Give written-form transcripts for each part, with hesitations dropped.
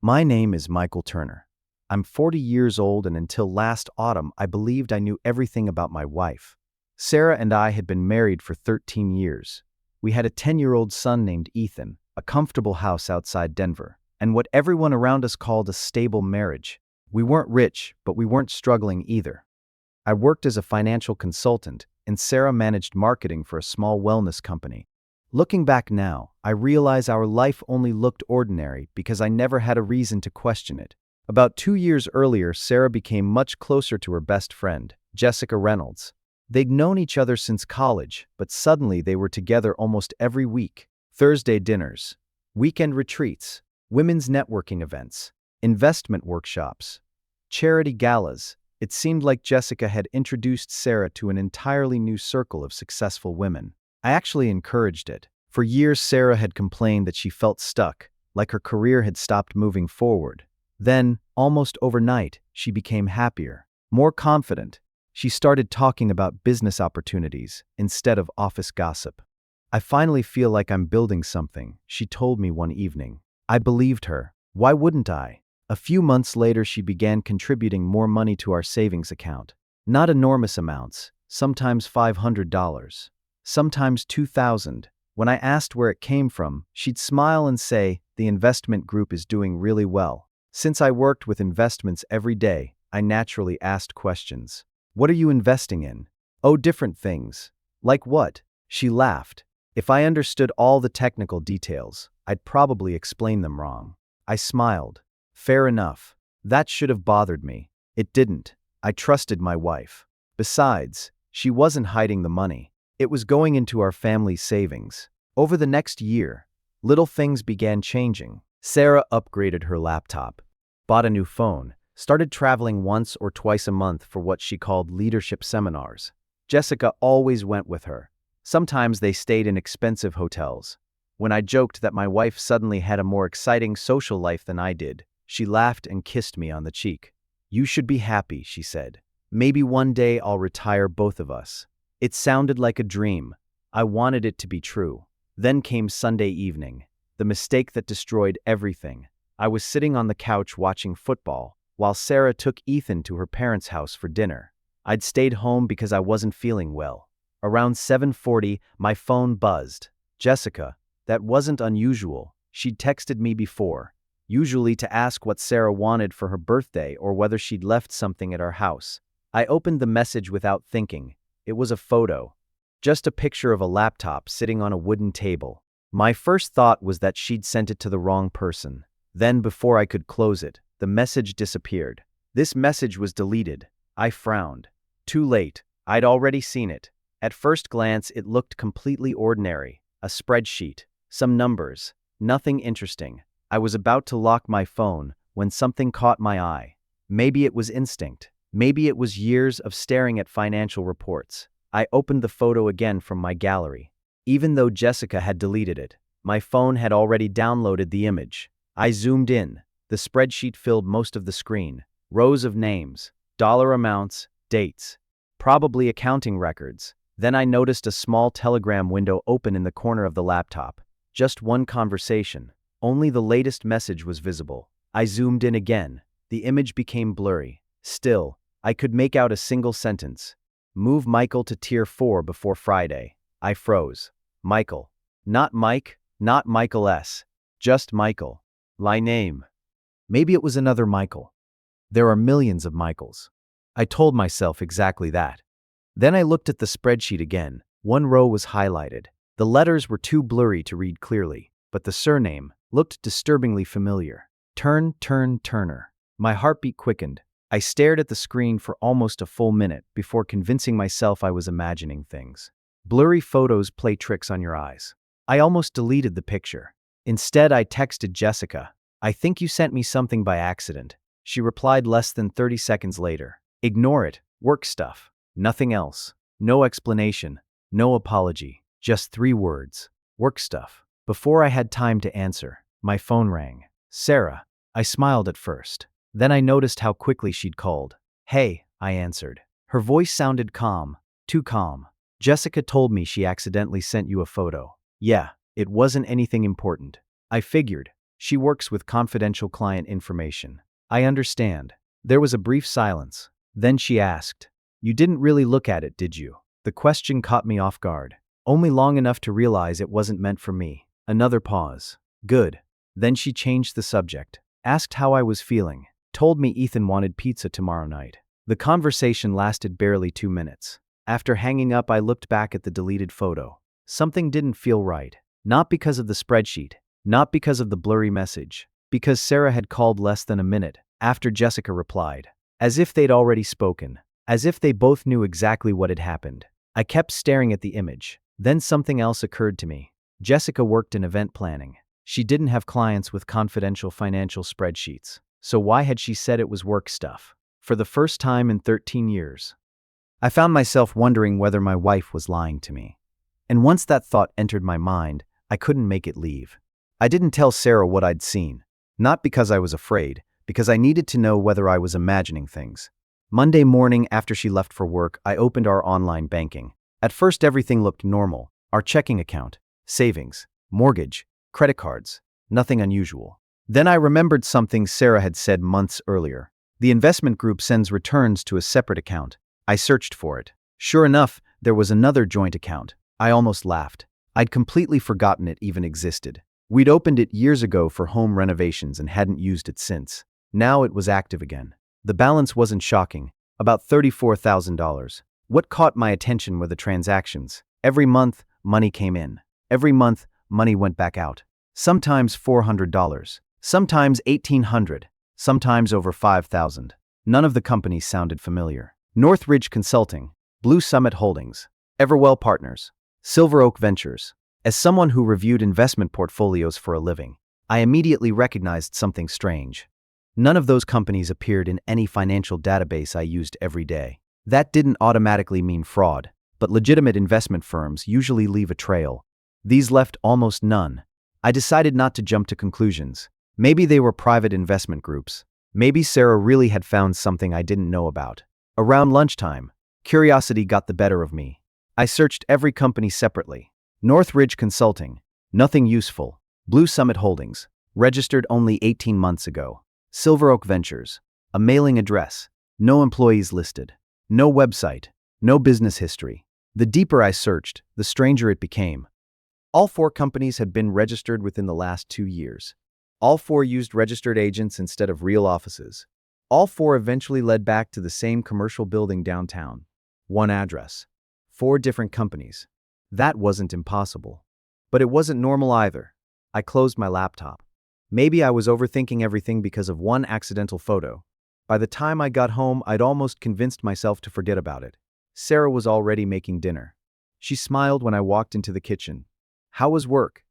My name is Michael Turner. I'm 40 years old, and until last autumn, I believed I knew everything about my wife. Sarah and I had been married for 13 years. We had a 10-year-old son named Ethan, a comfortable house outside Denver, and what everyone around us called a stable marriage. We weren't rich, but we weren't struggling either. I worked as a financial consultant, and Sarah managed marketing for a small wellness company. Looking back now, I realize our life only looked ordinary because I never had a reason to question it. About 2 years earlier, Sarah became much closer to her best friend, Jessica Reynolds. They'd known each other since college, but suddenly they were together almost every week. Thursday dinners, weekend retreats, women's networking events, investment workshops, charity galas. It seemed like Jessica had introduced Sarah to an entirely new circle of successful women. I actually encouraged it. For years, Sarah had complained that she felt stuck, like her career had stopped moving forward. Then, almost overnight, she became happier, more confident. She started talking about business opportunities instead of office gossip. "I finally feel like I'm building something," she told me one evening. I believed her. Why wouldn't I? A few months later, she began contributing more money to our savings account. Not enormous amounts, sometimes $500, sometimes $2,000. When I asked where it came from, she'd smile and say, "The investment group is doing really well." Since I worked with investments every day, I naturally asked questions. "What are you investing in?" "Oh, different things." "Like what?" She laughed. If I understood all the technical details, I'd probably explain them wrong. I smiled. Fair enough. That should have bothered me. It didn't. I trusted my wife. Besides, she wasn't hiding the money. It was going into our family's savings. Over the next year, little things began changing. Sarah upgraded her laptop, bought a new phone, started traveling once or twice a month for what she called leadership seminars. Jessica always went with her. Sometimes they stayed in expensive hotels. When I joked that my wife suddenly had a more exciting social life than I did, she laughed and kissed me on the cheek. "You should be happy," she said. "Maybe one day I'll retire both of us." It sounded like a dream. I wanted it to be true. Then came Sunday evening, the mistake that destroyed everything. I was sitting on the couch watching football, while Sarah took Ethan to her parents' house for dinner. I'd stayed home because I wasn't feeling well. Around 7:40, my phone buzzed. Jessica. That wasn't unusual. She'd texted me before, usually to ask what Sarah wanted for her birthday or whether she'd left something at our house. I opened the message without thinking. It was a photo. Just a picture of a laptop sitting on a wooden table. My first thought was that she'd sent it to the wrong person. Then, before I could close it, the message disappeared. This message was deleted. I frowned. Too late. I'd already seen it. At first glance, it looked completely ordinary. A spreadsheet. Some numbers. Nothing interesting. I was about to lock my phone when something caught my eye. Maybe it was instinct. Maybe it was years of staring at financial reports. I opened the photo again from my gallery. Even though Jessica had deleted it, my phone had already downloaded the image. I zoomed in. The spreadsheet filled most of the screen. Rows of names, dollar amounts, dates. Probably accounting records. Then I noticed a small telegram window open in the corner of the laptop. Just one conversation. Only the latest message was visible. I zoomed in again. The image became blurry. Still, I could make out a single sentence. "Move Michael to Tier 4 before Friday." I froze. Michael. Not Mike, not Michael S. Just Michael. My name. Maybe it was another Michael. There are millions of Michaels. I told myself exactly that. Then I looked at the spreadsheet again. One row was highlighted. The letters were too blurry to read clearly, but the surname looked disturbingly familiar. Turner. My heartbeat quickened. I stared at the screen for almost a full minute before convincing myself I was imagining things. Blurry photos play tricks on your eyes. I almost deleted the picture. Instead, I texted Jessica. "I think you sent me something by accident." She replied less than 30 seconds later. "Ignore it. Work stuff. Nothing else. No explanation. No apology. Just 3 words. Work stuff." Before I had time to answer, my phone rang. Sarah. I smiled at first. Then I noticed how quickly she'd called. "Hey," I answered. Her voice sounded calm. Too calm. "Jessica told me she accidentally sent you a photo." "Yeah, it wasn't anything important." I figured. She works with confidential client information. I understand. There was a brief silence. Then she asked, "You didn't really look at it, did you?" The question caught me off guard. Only long enough to realize it wasn't meant for me. Another pause. Good. Then she changed the subject. Asked how I was feeling. Told me Ethan wanted pizza tomorrow night. The conversation lasted barely 2 minutes. After hanging up, I looked back at the deleted photo. Something didn't feel right. Not because of the spreadsheet. Not because of the blurry message. Because Sarah had called less than a minute after Jessica replied. As if they'd already spoken. As if they both knew exactly what had happened. I kept staring at the image. Then something else occurred to me. Jessica worked in event planning. She didn't have clients with confidential financial spreadsheets. So why had she said it was work stuff? For the first time in 13 years. I found myself wondering whether my wife was lying to me. And once that thought entered my mind, I couldn't make it leave. I didn't tell Sarah what I'd seen. Not because I was afraid, because I needed to know whether I was imagining things. Monday morning after she left for work, I opened our online banking. At first everything looked normal. Our checking account, savings, mortgage, credit cards, nothing unusual. Then I remembered something Sarah had said months earlier. The investment group sends returns to a separate account. I searched for it. Sure enough, there was another joint account. I almost laughed. I'd completely forgotten it even existed. We'd opened it years ago for home renovations and hadn't used it since. Now it was active again. The balance wasn't shocking, about $34,000. What caught my attention were the transactions. Every month, money came in. Every month, money went back out. Sometimes $400, sometimes $1,800, sometimes over $5,000. None of the companies sounded familiar. Northridge Consulting, Blue Summit Holdings, Everwell Partners, Silver Oak Ventures. As someone who reviewed investment portfolios for a living, I immediately recognized something strange. None of those companies appeared in any financial database I used every day. That didn't automatically mean fraud, but legitimate investment firms usually leave a trail. These left almost none. I decided not to jump to conclusions. Maybe they were private investment groups. Maybe Sarah really had found something I didn't know about. Around lunchtime, curiosity got the better of me. I searched every company separately. Northridge Consulting, nothing useful. Blue Summit Holdings, registered only 18 months ago. Silver Oak Ventures, a mailing address, no employees listed, no website, no business history. The deeper I searched, the stranger it became. All 4 companies had been registered within the last 2 years. All 4 used registered agents instead of real offices. All 4 eventually led back to the same commercial building downtown. One address. 4 different companies. That wasn't impossible. But it wasn't normal either. I closed my laptop. Maybe I was overthinking everything because of one accidental photo. By the time I got home, I'd almost convinced myself to forget about it. Sarah was already making dinner. She smiled when I walked into the kitchen. "How was work?"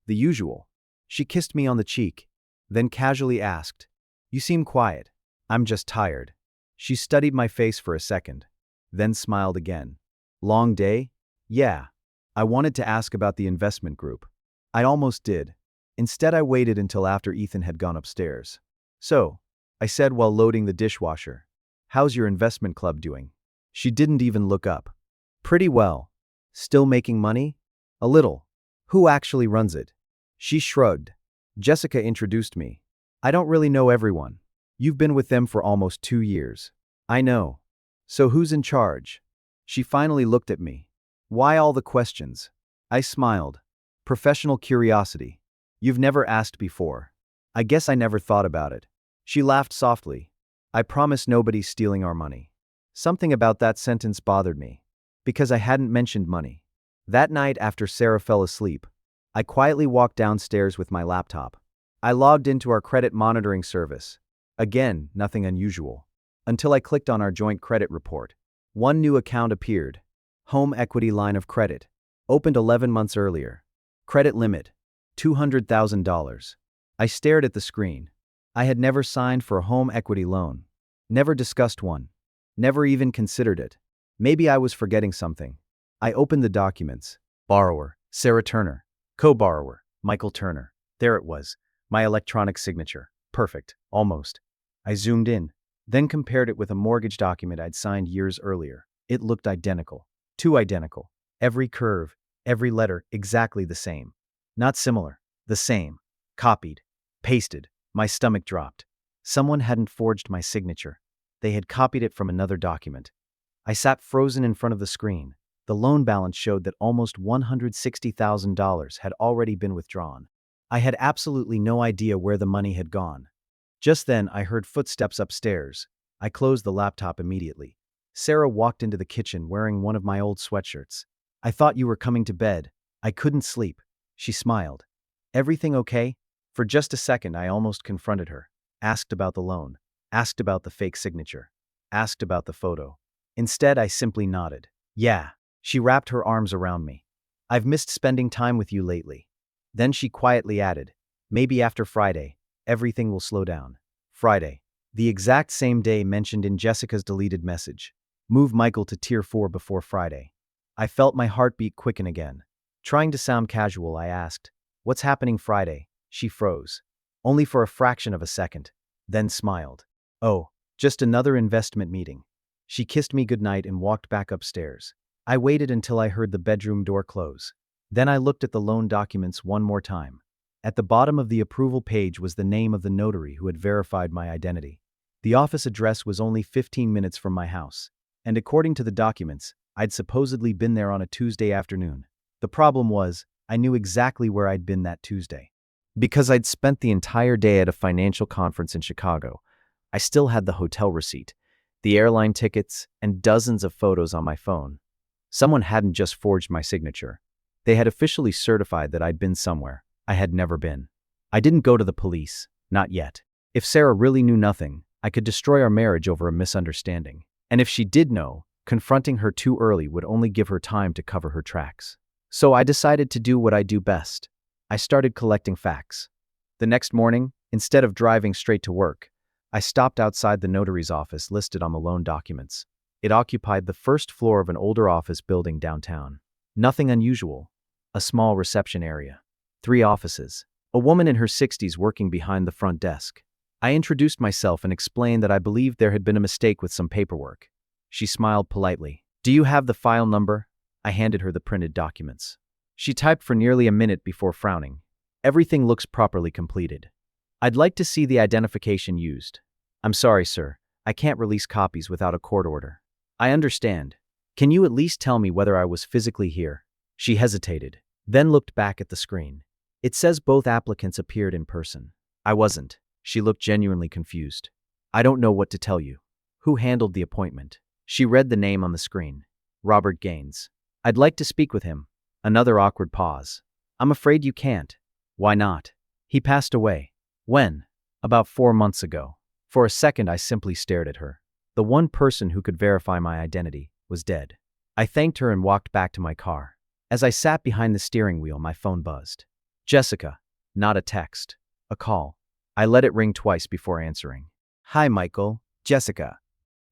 "The usual." She kissed me on the cheek, then casually asked, "You seem quiet." "I'm just tired." She studied my face for a second, then smiled again. "Long day?" "Yeah." I wanted to ask about the investment group. I almost did. Instead, I waited until after Ethan had gone upstairs. "So," I said while loading the dishwasher, "how's your investment club doing?" She didn't even look up. "Pretty well." "Still making money?" "A little." "Who actually runs it?" She shrugged. "Jessica introduced me." "I don't really know everyone." "You've been with them for almost 2 years." "I know." "So who's in charge?" She finally looked at me. "Why all the questions?" I smiled. "Professional curiosity. You've never asked before." "I guess I never thought about it." She laughed softly. "I promise nobody's stealing our money." Something about that sentence bothered me. Because I hadn't mentioned money. That night after Sarah fell asleep, I quietly walked downstairs with my laptop. I logged into our credit monitoring service. Again, nothing unusual. Until I clicked on our joint credit report. One new account appeared. Home equity line of credit. Opened 11 months earlier. Credit limit, $200,000. I stared at the screen. I had never signed for a home equity loan. Never discussed one. Never even considered it. Maybe I was forgetting something. I opened the documents. Borrower, Sarah Turner. Co-borrower, Michael Turner. There it was. My electronic signature. Perfect. Almost. I zoomed in, then compared it with a mortgage document I'd signed years earlier. It looked identical. Too identical. Every curve, every letter exactly the same. Not similar. The same. Copied. Pasted. My stomach dropped. Someone hadn't forged my signature. They had copied it from another document. I sat frozen in front of the screen. The loan balance showed that almost $160,000 had already been withdrawn. I had absolutely no idea where the money had gone. Just then, I heard footsteps upstairs. I closed the laptop immediately. Sarah walked into the kitchen wearing one of my old sweatshirts. "I thought you were coming to bed. I couldn't sleep." She smiled. "Everything okay?" For just a second, I almost confronted her. Asked about the loan. Asked about the fake signature. Asked about the photo. Instead, I simply nodded. "Yeah." She wrapped her arms around me. "I've missed spending time with you lately." Then she quietly added, "Maybe after Friday, everything will slow down." Friday. The exact same day mentioned in Jessica's deleted message. Move Michael to Tier 4 before Friday. I felt my heartbeat quicken again. Trying to sound casual, I asked, "What's happening Friday?" She froze. Only for a fraction of a second. Then smiled. "Oh, just another investment meeting." She kissed me goodnight and walked back upstairs. I waited until I heard the bedroom door close. Then I looked at the loan documents one more time. At the bottom of the approval page was the name of the notary who had verified my identity. The office address was only 15 minutes from my house, and according to the documents, I'd supposedly been there on a Tuesday afternoon. The problem was, I knew exactly where I'd been that Tuesday. Because I'd spent the entire day at a financial conference in Chicago, I still had the hotel receipt, the airline tickets, and dozens of photos on my phone. Someone hadn't just forged my signature. They had officially certified that I'd been somewhere I had never been. I didn't go to the police, not yet. If Sarah really knew nothing, I could destroy our marriage over a misunderstanding. And if she did know, confronting her too early would only give her time to cover her tracks. So I decided to do what I do best. I started collecting facts. The next morning, instead of driving straight to work, I stopped outside the notary's office listed on the loan documents. It occupied the first floor of an older office building downtown. Nothing unusual. A small reception area. 3 offices. A woman in her 60s working behind the front desk. I introduced myself and explained that I believed there had been a mistake with some paperwork. She smiled politely. "Do you have the file number?" I handed her the printed documents. She typed for nearly a minute before frowning. "Everything looks properly completed. I'd like to see the identification used." "I'm sorry, sir. I can't release copies without a court order." "I understand. Can you at least tell me whether I was physically here?" She hesitated, then looked back at the screen. "It says both applicants appeared in person." "I wasn't." She looked genuinely confused. "I don't know what to tell you." "Who handled the appointment?" She read the name on the screen. "Robert Gaines." "I'd like to speak with him." Another awkward pause. "I'm afraid you can't." "Why not?" "He passed away." "When?" "About 4 months ago." For a second, I simply stared at her. The one person who could verify my identity was dead. I thanked her and walked back to my car. As I sat behind the steering wheel, my phone buzzed. Jessica. Not a text. A call. I let it ring twice before answering. "Hi, Michael. Jessica.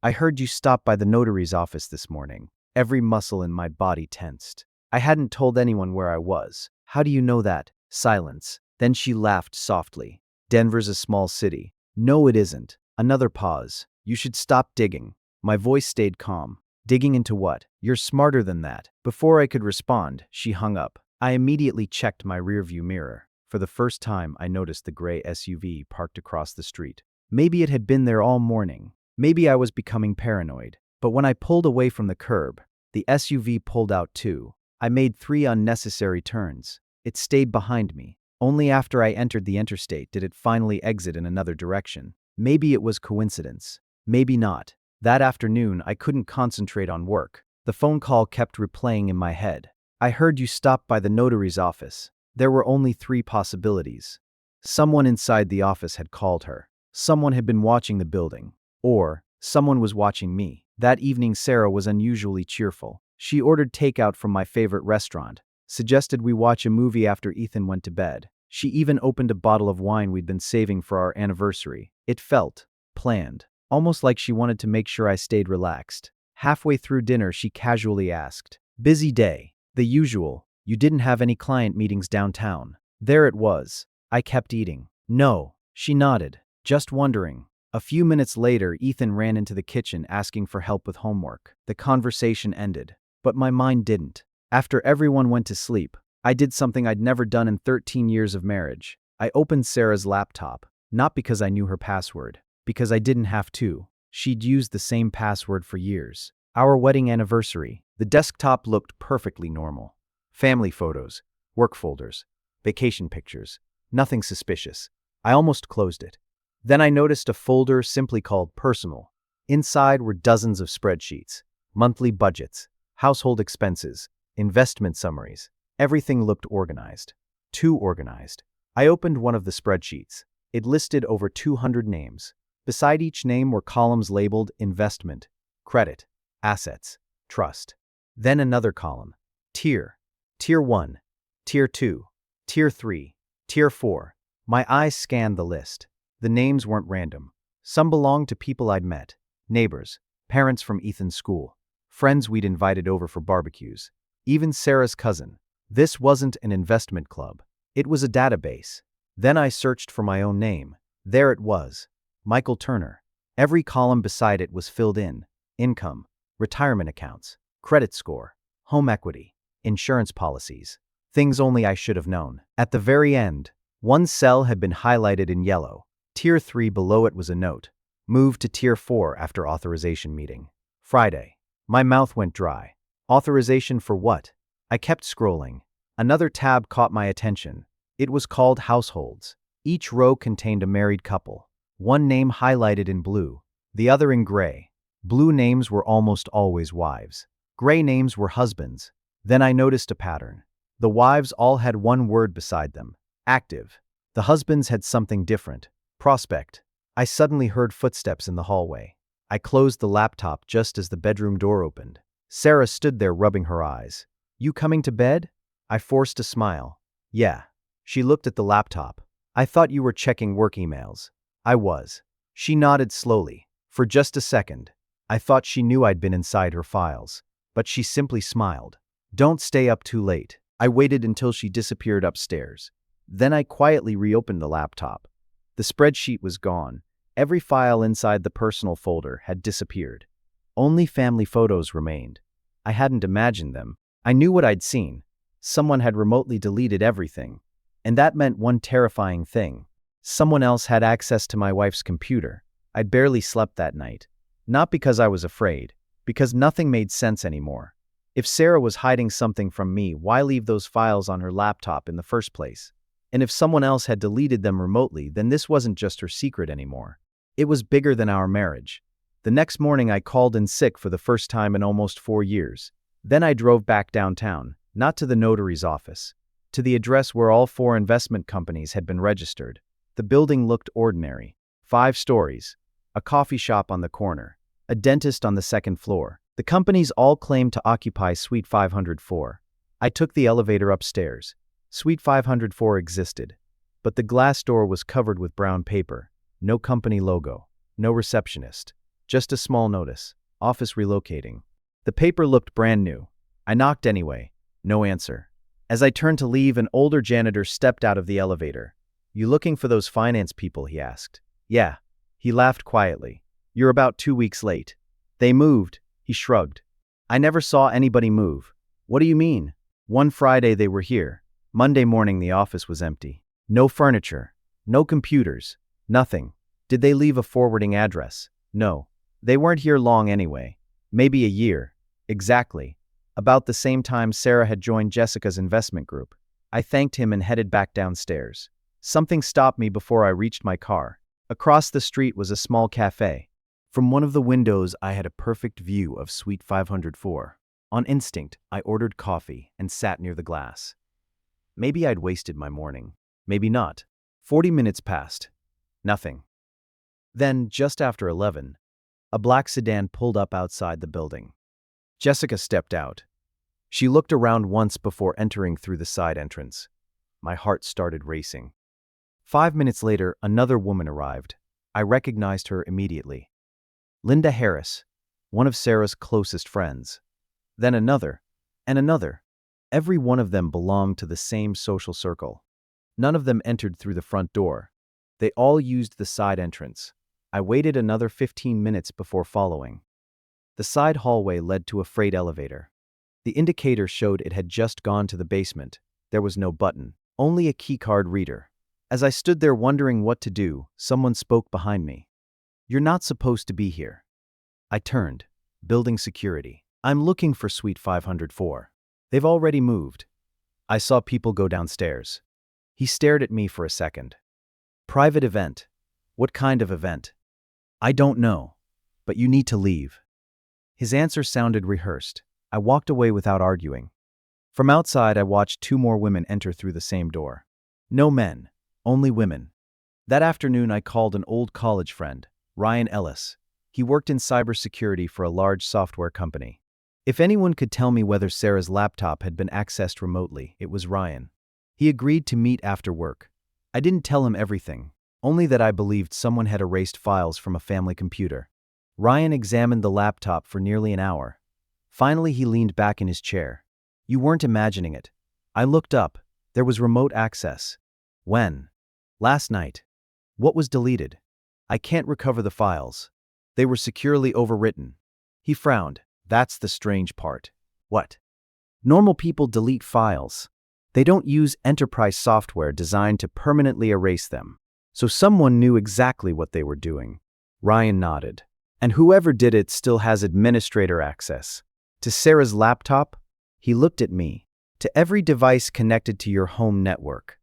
I heard you stopped by the notary's office this morning." Every muscle in my body tensed. I hadn't told anyone where I was. "How do you know that?" Silence. Then she laughed softly. "Denver's a small city." "No, it isn't." Another pause. "You should stop digging." My voice stayed calm. "Digging into what? You're smarter than that." Before I could respond, she hung up. I immediately checked my rearview mirror. For the first time, I noticed the gray SUV parked across the street. Maybe it had been there all morning. Maybe I was becoming paranoid. But when I pulled away from the curb, the SUV pulled out too. I made 3 unnecessary turns. It stayed behind me. Only after I entered the interstate did it finally exit in another direction. Maybe it was coincidence. Maybe not. That afternoon, I couldn't concentrate on work. The phone call kept replaying in my head. "I heard you stopped by the notary's office." There were only 3 possibilities. Someone inside the office had called her. Someone had been watching the building. Or someone was watching me. That evening, Sarah was unusually cheerful. She ordered takeout from my favorite restaurant, suggested we watch a movie after Ethan went to bed. She even opened a bottle of wine we'd been saving for our anniversary. It felt planned, almost like she wanted to make sure I stayed relaxed. Halfway through dinner, she casually asked, "Busy day?" "The usual. You didn't have any client meetings downtown?" There it was. I kept eating. "No." She nodded. "Just wondering." A few minutes later, Ethan ran into the kitchen asking for help with homework. The conversation ended. But my mind didn't. After everyone went to sleep, I did something I'd never done in 13 years of marriage. I opened Sarah's laptop, not because I knew her password, because I didn't have to. She'd used the same password for years. Our wedding anniversary. The desktop looked perfectly normal. Family photos, work folders, vacation pictures. Nothing suspicious. I almost closed it. Then I noticed a folder simply called Personal. Inside were dozens of spreadsheets, monthly budgets, household expenses, investment summaries. Everything looked organized. Too organized. I opened one of the spreadsheets. It listed over 200 names. Beside each name were columns labeled investment, credit, assets, trust. Then another column. Tier. Tier 1. Tier 2. Tier 3. Tier 4. My eyes scanned the list. The names weren't random. Some belonged to people I'd met. Neighbors, parents from Ethan's school, friends we'd invited over for barbecues. Even Sarah's cousin. This wasn't an investment club. It was a database. Then I searched for my own name. There it was. Michael Turner. Every column beside it was filled in. Income, retirement accounts, credit score, home equity, insurance policies. Things only I should have known. At the very end, one cell had been highlighted in yellow. Tier 3 below it was a note. Moved to Tier 4 after authorization meeting. Friday. My mouth went dry. Authorization for what? I kept scrolling. Another tab caught my attention. It was called Households. Each row contained a married couple. One name highlighted in blue, the other in gray. Blue names were almost always wives. Gray names were husbands. Then I noticed a pattern. The wives all had one word beside them. Active. The husbands had something different. Prospect. I suddenly heard footsteps in the hallway. I closed the laptop just as the bedroom door opened. Sarah stood there rubbing her eyes. You coming to bed? I forced a smile. Yeah. She looked at the laptop. I thought you were checking work emails. I was. She nodded slowly. For just a second. I thought she knew I'd been inside her files. But she simply smiled. Don't stay up too late. I waited until she disappeared upstairs. Then I quietly reopened the laptop. The spreadsheet was gone. Every file inside the personal folder had disappeared. Only family photos remained. I hadn't imagined them. I knew what I'd seen. Someone had remotely deleted everything. And that meant one terrifying thing. Someone else had access to my wife's computer. I'd barely slept that night. Not because I was afraid, because nothing made sense anymore. If Sarah was hiding something from me, why leave those files on her laptop in the first place? And if someone else had deleted them remotely, then this wasn't just her secret anymore. It was bigger than our marriage. The next morning I called in sick for the first time in almost 4 years. Then I drove back downtown, not to the notary's office, to the address where all 4 investment companies had been registered. The building looked ordinary. 5 stories, a coffee shop on the corner, a dentist on the second floor. The companies all claimed to occupy Suite 504. I took the elevator upstairs. Suite 504 existed, but the glass door was covered with brown paper. No company logo, no receptionist, just a small notice, office relocating. The paper looked brand new. I knocked anyway. No answer. As I turned to leave, an older janitor stepped out of the elevator. You looking for those finance people? He asked. Yeah. He laughed quietly. You're about 2 weeks late. They moved. He shrugged. I never saw anybody move. What do you mean? One Friday they were here. Monday morning the office was empty. No furniture. No computers. Nothing. Did they leave a forwarding address? No. They weren't here long anyway. Maybe a year. Exactly. About the same time Sarah had joined Jessica's investment group. I thanked him and headed back downstairs. Something stopped me before I reached my car. Across the street was a small cafe. From one of the windows I had a perfect view of Suite 504. On instinct, I ordered coffee and sat near the glass. Maybe I'd wasted my morning. Maybe not. 40 minutes passed. Nothing. Then, just after 11, a black sedan pulled up outside the building. Jessica stepped out. She looked around once before entering through the side entrance. My heart started racing. 5 minutes later, another woman arrived. I recognized her immediately. Linda Harris, one of Sarah's closest friends. Then another, and another. Every one of them belonged to the same social circle. None of them entered through the front door. They all used the side entrance. I waited another 15 minutes before following. The side hallway led to a freight elevator. The indicator showed it had just gone to the basement. There was no button, only a keycard reader. As I stood there wondering what to do, someone spoke behind me. "You're not supposed to be here." I turned. Building security. "I'm looking for Suite 504. They've already moved." I saw people go downstairs. He stared at me for a second. "Private event." "What kind of event?" "I don't know. But you need to leave." His answer sounded rehearsed. I walked away without arguing. From outside, I watched 2 more women enter through the same door. No men, only women. That afternoon, I called an old college friend, Ryan Ellis. He worked in cybersecurity for a large software company. If anyone could tell me whether Sarah's laptop had been accessed remotely, it was Ryan. He agreed to meet after work. I didn't tell him everything, only that I believed someone had erased files from a family computer. Ryan examined the laptop for nearly an hour. Finally, he leaned back in his chair. "You weren't imagining it." I looked up. There was remote access. "When?" "Last night." "What was deleted?" "I can't recover the files. They were securely overwritten." He frowned. "That's the strange part." "What?" "Normal people delete files. They don't use enterprise software designed to permanently erase them. So someone knew exactly what they were doing." Ryan nodded. "And whoever did it still has administrator access. To Sarah's laptop?" He looked at me. "To every device connected to your home network."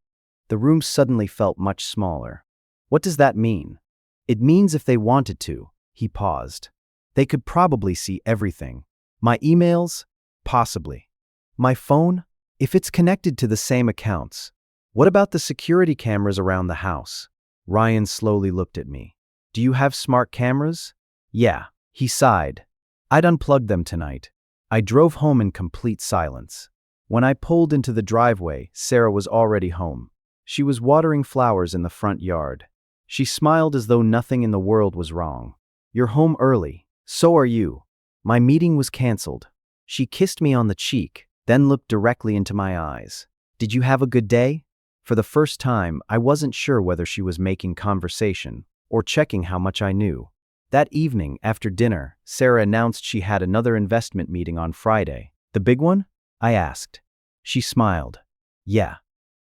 The room suddenly felt much smaller. "What does that mean?" "It means if they wanted to." He paused. "They could probably see everything. My emails? Possibly. My phone? If it's connected to the same accounts. What about the security cameras around the house?" Ryan slowly looked at me. "Do you have smart cameras?" "Yeah." He sighed. "I'd unplugged them tonight." I drove home in complete silence. When I pulled into the driveway, Sarah was already home. She was watering flowers in the front yard. She smiled as though nothing in the world was wrong. "You're home early. So are you." My meeting was canceled. She kissed me on the cheek, then looked directly into my eyes. "Did you have a good day?" For the first time, I wasn't sure whether she was making conversation or checking how much I knew. That evening, after dinner, Sarah announced she had another investment meeting on Friday. "The big one?" I asked. She smiled. "Yeah.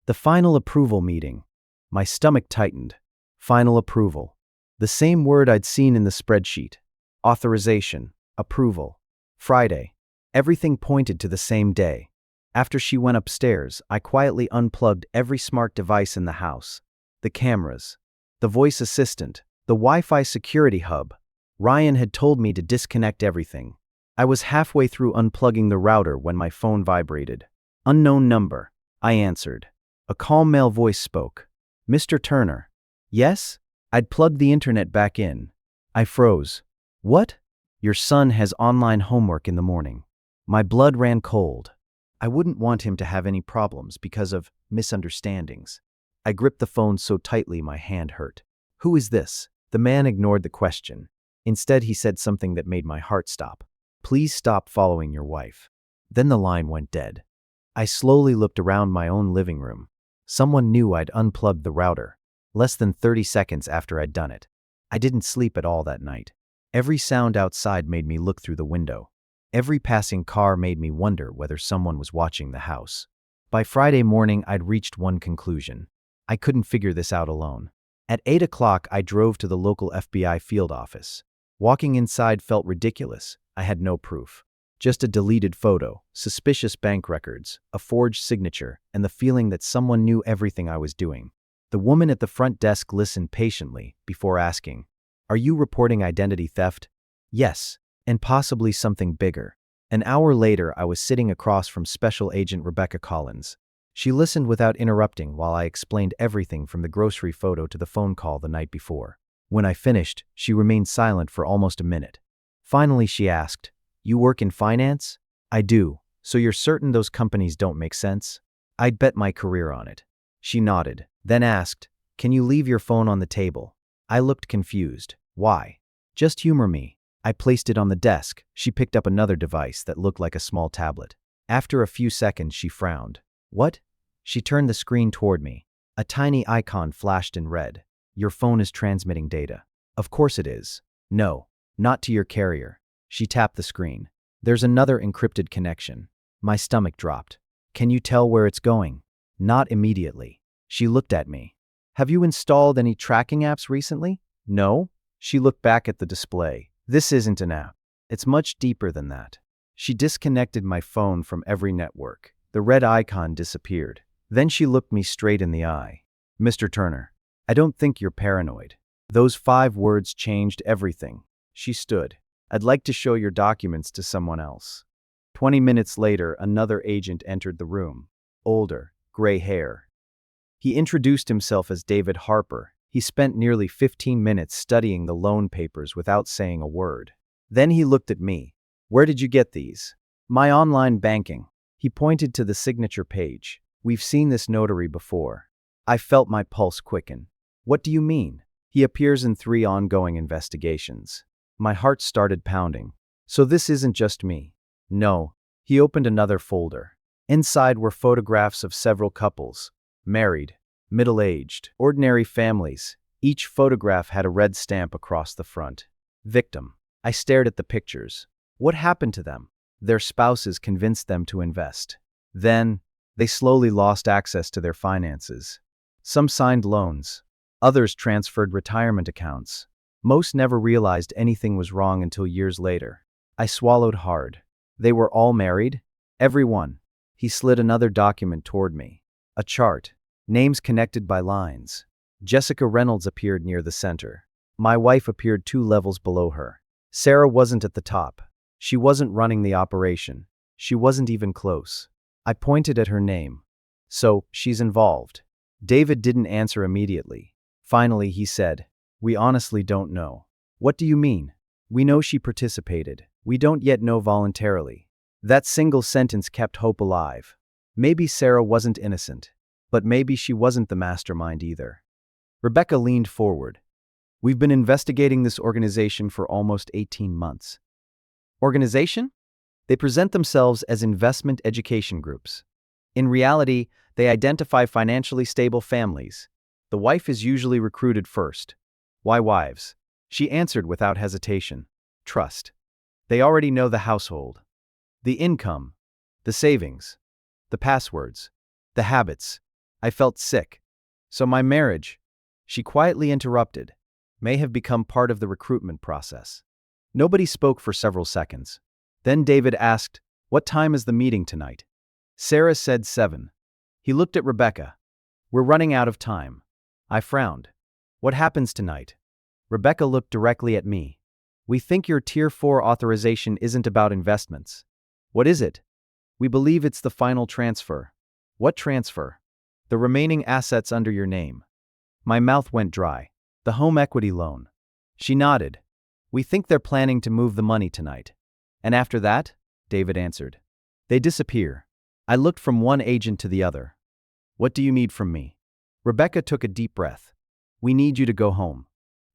The final approval meeting." My stomach tightened. Final approval. The same word I'd seen in the spreadsheet. Authorization. Approval. Friday. Everything pointed to the same day. After she went upstairs, I quietly unplugged every smart device in the house. The cameras. The voice assistant. The Wi-Fi security hub. Ryan had told me to disconnect everything. I was halfway through unplugging the router when my phone vibrated. "Unknown number." I answered. A calm male voice spoke. "Mr. Turner." "Yes?" I'd plugged the internet back in. I froze. "What?" "Your son has online homework in the morning." My blood ran cold. I wouldn't want him to have any problems because of misunderstandings. I gripped the phone so tightly my hand hurt. "Who is this?" The man ignored the question. Instead, he said something that made my heart stop. "Please stop following your wife." Then the line went dead. I slowly looked around my own living room. Someone knew I'd unplugged the router. Less than 30 seconds after I'd done it. I didn't sleep at all that night. Every sound outside made me look through the window. Every passing car made me wonder whether someone was watching the house. By Friday morning, I'd reached one conclusion. I couldn't figure this out alone. At 8 o'clock, I drove to the local FBI field office. Walking inside felt ridiculous. I had no proof. Just a deleted photo, suspicious bank records, a forged signature, and the feeling that someone knew everything I was doing. The woman at the front desk listened patiently before asking, "Are you reporting identity theft?" "Yes, and possibly something bigger." An hour later, I was sitting across from Special Agent Rebecca Collins. She listened without interrupting while I explained everything from the grocery photo to the phone call the night before. When I finished, she remained silent for almost a minute. Finally, she asked, "You work in finance?" "I do. So you're certain those companies don't make sense?" "I'd bet my career on it." She nodded, then asked, "Can you leave your phone on the table?" I looked confused. "Why?" "Just humor me." I placed it on the desk. She picked up another device that looked like a small tablet. After a few seconds, she frowned. "What?" She turned the screen toward me. A tiny icon flashed in red. "Your phone is transmitting data." "Of course it is." "No, not to your carrier." She tapped the screen. "There's another encrypted connection." My stomach dropped. "Can you tell where it's going?" "Not immediately." She looked at me. Have you installed any tracking apps recently? No. She looked back at the display. This isn't an app. It's much deeper than that. She disconnected my phone from every network. The red icon disappeared. Then she looked me straight in the eye. Mr. Turner, I don't think you're paranoid. Those 5 words changed everything. She stood. I'd like to show your documents to someone else. 20 minutes later, another agent entered the room. Older, gray hair. He introduced himself as David Harper. He spent nearly 15 minutes studying the loan papers without saying a word. Then he looked at me. Where did you get these? My online banking. He pointed to the signature page. We've seen this notary before. I felt my pulse quicken. What do you mean? He appears in 3 ongoing investigations. My heart started pounding. So this isn't just me. No. He opened another folder. Inside were photographs of several couples. Married, middle-aged, ordinary families. Each photograph had a red stamp across the front. Victim. I stared at the pictures. What happened to them? Their spouses convinced them to invest. Then, they slowly lost access to their finances. Some signed loans. Others transferred retirement accounts. Most never realized anything was wrong until years later. I swallowed hard. They were all married? Every one. He slid another document toward me. A chart. Names connected by lines. Jessica Reynolds appeared near the center. My wife appeared 2 levels below her. Sarah wasn't at the top. She wasn't running the operation. She wasn't even close. I pointed at her name. So, she's involved. David didn't answer immediately. Finally, he said, We honestly don't know. What do you mean? We know she participated. We don't yet know voluntarily. That single sentence kept hope alive. Maybe Sarah wasn't innocent. But maybe she wasn't the mastermind either. Rebecca leaned forward. We've been investigating this organization for almost 18 months. Organization? They present themselves as investment education groups. In reality, they identify financially stable families. The wife is usually recruited first. Why wives? She answered without hesitation. Trust. They already know the household. The income. The savings. The passwords. The habits. I felt sick. So my marriage, she quietly interrupted, may have become part of the recruitment process. Nobody spoke for several seconds. Then David asked, What time is the meeting tonight? Sarah said 7. He looked at Rebecca. We're running out of time. I frowned. What happens tonight? Rebecca looked directly at me. We think your Tier 4 authorization isn't about investments. What is it? We believe it's the final transfer. What transfer? The remaining assets under your name. My mouth went dry. The home equity loan. She nodded. We think they're planning to move the money tonight. And after that? David answered. They disappear. I looked from one agent to the other. What do you need from me? Rebecca took a deep breath. We need you to go home.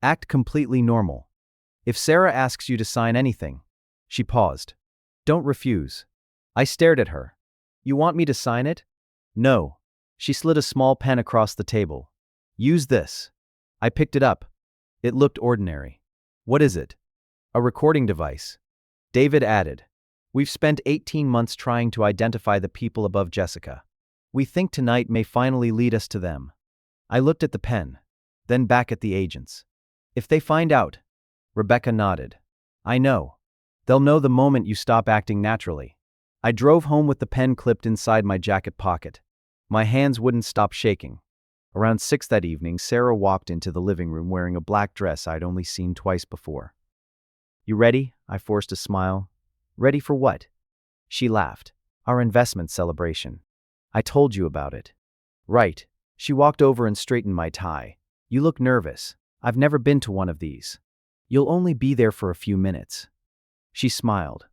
Act completely normal. If Sarah asks you to sign anything. She paused. Don't refuse. I stared at her. You want me to sign it? No. She slid a small pen across the table. Use this. I picked it up. It looked ordinary. What is it? A recording device. David added. We've spent 18 months trying to identify the people above Jessica. We think tonight may finally lead us to them. I looked at the pen, then back at the agents. If they find out. Rebecca nodded. I know. They'll know the moment you stop acting naturally. I drove home with the pen clipped inside my jacket pocket. My hands wouldn't stop shaking. Around 6 that evening, Sarah walked into the living room wearing a black dress I'd only seen twice before. You ready? I forced a smile. Ready for what? She laughed. Our investment celebration. I told you about it. Right. She walked over and straightened my tie. You look nervous. I've never been to one of these. You'll only be there for a few minutes. She smiled.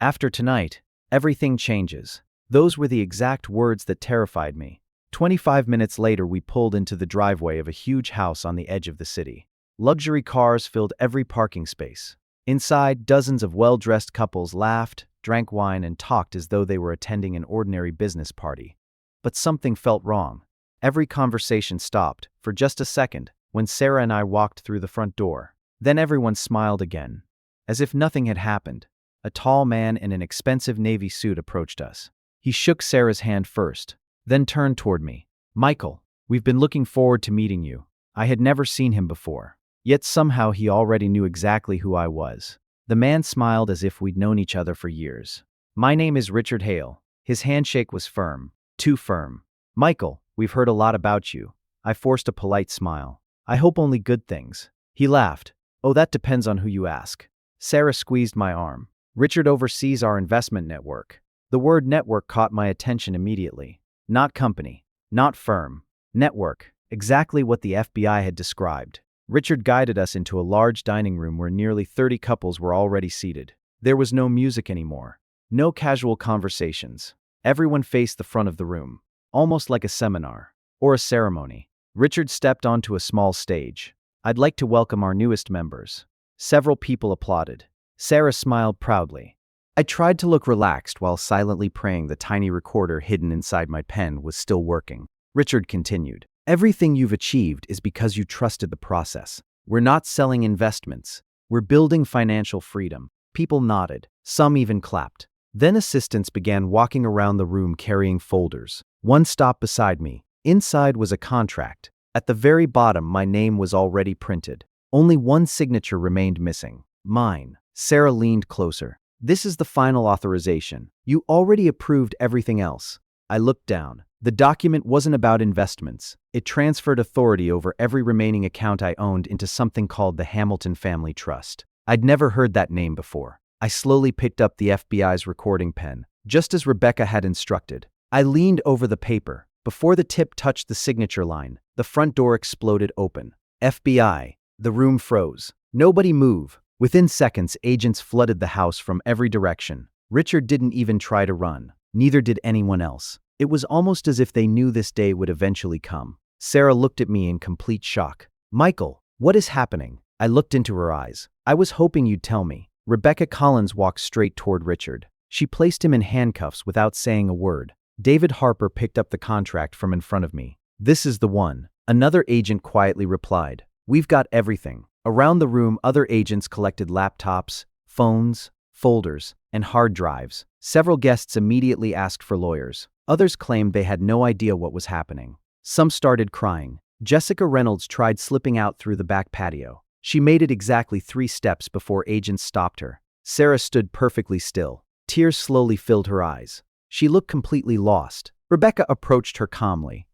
After tonight, everything changes. Those were the exact words that terrified me. 25 minutes later, we pulled into the driveway of a huge house on the edge of the city. Luxury cars filled every parking space. Inside, dozens of well-dressed couples laughed, drank wine, and talked as though they were attending an ordinary business party. But something felt wrong. Every conversation stopped, for just a second, when Sarah and I walked through the front door. Then everyone smiled again. As if nothing had happened, a tall man in an expensive navy suit approached us. He shook Sarah's hand first, then turned toward me. Michael. We've been looking forward to meeting you. I had never seen him before. Yet somehow he already knew exactly who I was. The man smiled as if we'd known each other for years. My name is Richard Hale. His handshake was firm. Too firm. Michael, we've heard a lot about you. I forced a polite smile. I hope only good things. He laughed. Oh, that depends on who you ask. Sarah squeezed my arm. Richard oversees our investment network. The word network caught my attention immediately. Not company. Not firm. Network. Exactly what the FBI had described. Richard guided us into a large dining room where nearly 30 couples were already seated. There was no music anymore. No casual conversations. Everyone faced the front of the room, almost like a seminar or a ceremony. Richard stepped onto a small stage. I'd like to welcome our newest members. Several people applauded. Sarah smiled proudly. I tried to look relaxed while silently praying the tiny recorder hidden inside my pen was still working. Richard continued. Everything you've achieved is because you trusted the process. We're not selling investments. We're building financial freedom. People nodded. Some even clapped. Then assistants began walking around the room carrying folders. One stopped beside me. Inside was a contract. At the very bottom, my name was already printed. Only one signature remained missing. Mine. Sarah leaned closer. This is the final authorization. You already approved everything else. I looked down. The document wasn't about investments. It transferred authority over every remaining account I owned into something called the Hamilton Family Trust. I'd never heard that name before. I slowly picked up the FBI's recording pen, just as Rebecca had instructed. I leaned over the paper. Before the tip touched the signature line, the front door exploded open. FBI. The room froze. Nobody move. Within seconds, agents flooded the house from every direction. Richard didn't even try to run. Neither did anyone else. It was almost as if they knew this day would eventually come. Sarah looked at me in complete shock. Michael, what is happening? I looked into her eyes. I was hoping you'd tell me. Rebecca Collins walked straight toward Richard. She placed him in handcuffs without saying a word. David Harper picked up the contract from in front of me. This is the one. Another agent quietly replied. We've got everything. Around the room, other agents collected laptops, phones, folders, and hard drives. Several guests immediately asked for lawyers. Others claimed they had no idea what was happening. Some started crying. Jessica Reynolds tried slipping out through the back patio. She made it exactly 3 steps before agents stopped her. Sarah stood perfectly still. Tears slowly filled her eyes. She looked completely lost. Rebecca approached her calmly.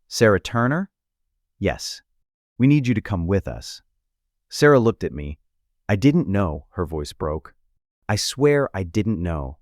Sarah Turner? Yes. We need you to come with us. Sarah looked at me. I didn't know, her voice broke. I swear I didn't know.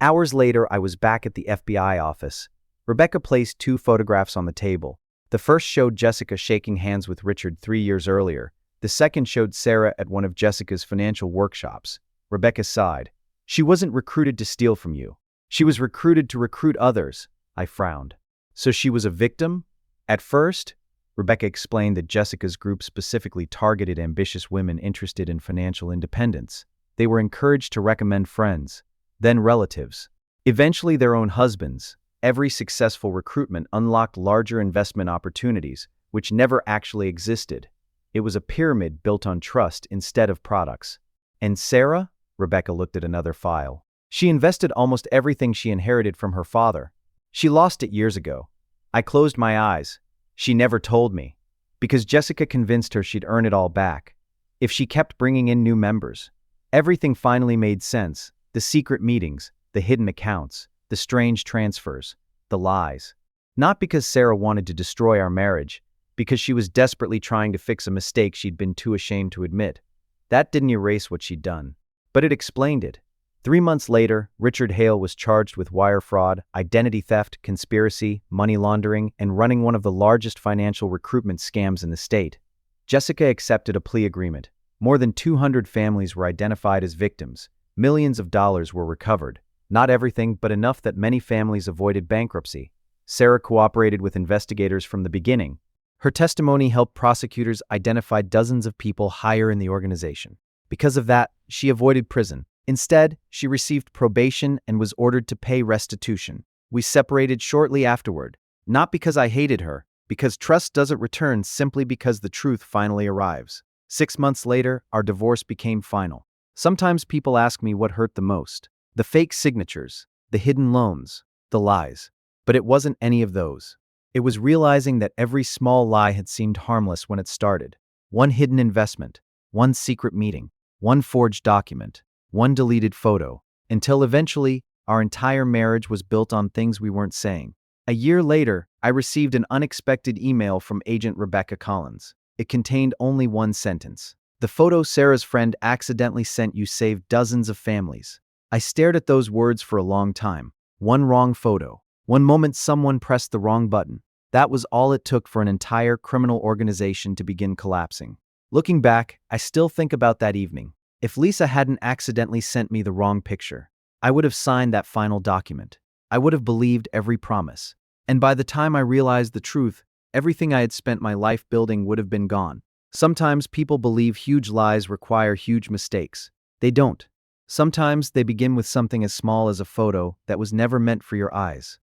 Hours later, I was back at the FBI office. Rebecca placed 2 photographs on the table. The first showed Jessica shaking hands with Richard 3 years earlier. The second showed Sarah at one of Jessica's financial workshops. Rebecca sighed. She wasn't recruited to steal from you. She was recruited to recruit others. I frowned. So she was a victim? At first, Rebecca explained that Jessica's group specifically targeted ambitious women interested in financial independence. They were encouraged to recommend friends, then relatives, eventually their own husbands. Every successful recruitment unlocked larger investment opportunities, which never actually existed. It was a pyramid built on trust instead of products. And Sarah? Rebecca looked at another file. She invested almost everything she inherited from her father. She lost it years ago. I closed my eyes. She never told me. Because Jessica convinced her she'd earn it all back. If she kept bringing in new members. Everything finally made sense. The secret meetings, the hidden accounts, the strange transfers, the lies. Not because Sarah wanted to destroy our marriage, because she was desperately trying to fix a mistake she'd been too ashamed to admit. That didn't erase what she'd done, but it explained it. 3 months later, Richard Hale was charged with wire fraud, identity theft, conspiracy, money laundering, and running one of the largest financial recruitment scams in the state. Jessica accepted a plea agreement. More than 200 families were identified as victims. Millions of dollars were recovered. Not everything, but enough that many families avoided bankruptcy. Sarah cooperated with investigators from the beginning. Her testimony helped prosecutors identify dozens of people higher in the organization. Because of that, she avoided prison. Instead, she received probation and was ordered to pay restitution. We separated shortly afterward, not because I hated her, because trust doesn't return simply because the truth finally arrives. 6 months later, our divorce became final. Sometimes people ask me what hurt the most. The fake signatures, the hidden loans, the lies. But it wasn't any of those. It was realizing that every small lie had seemed harmless when it started. One hidden investment, one secret meeting, one forged document, one deleted photo, until eventually, our entire marriage was built on things we weren't saying. A year later, I received an unexpected email from Agent Rebecca Collins. It contained only one sentence. The photo Sarah's friend accidentally sent you saved dozens of families. I stared at those words for a long time. One wrong photo. One moment someone pressed the wrong button. That was all it took for an entire criminal organization to begin collapsing. Looking back, I still think about that evening. If Lisa hadn't accidentally sent me the wrong picture, I would have signed that final document. I would have believed every promise. And by the time I realized the truth, everything I had spent my life building would have been gone. Sometimes people believe huge lies require huge mistakes. They don't. Sometimes they begin with something as small as a photo that was never meant for your eyes.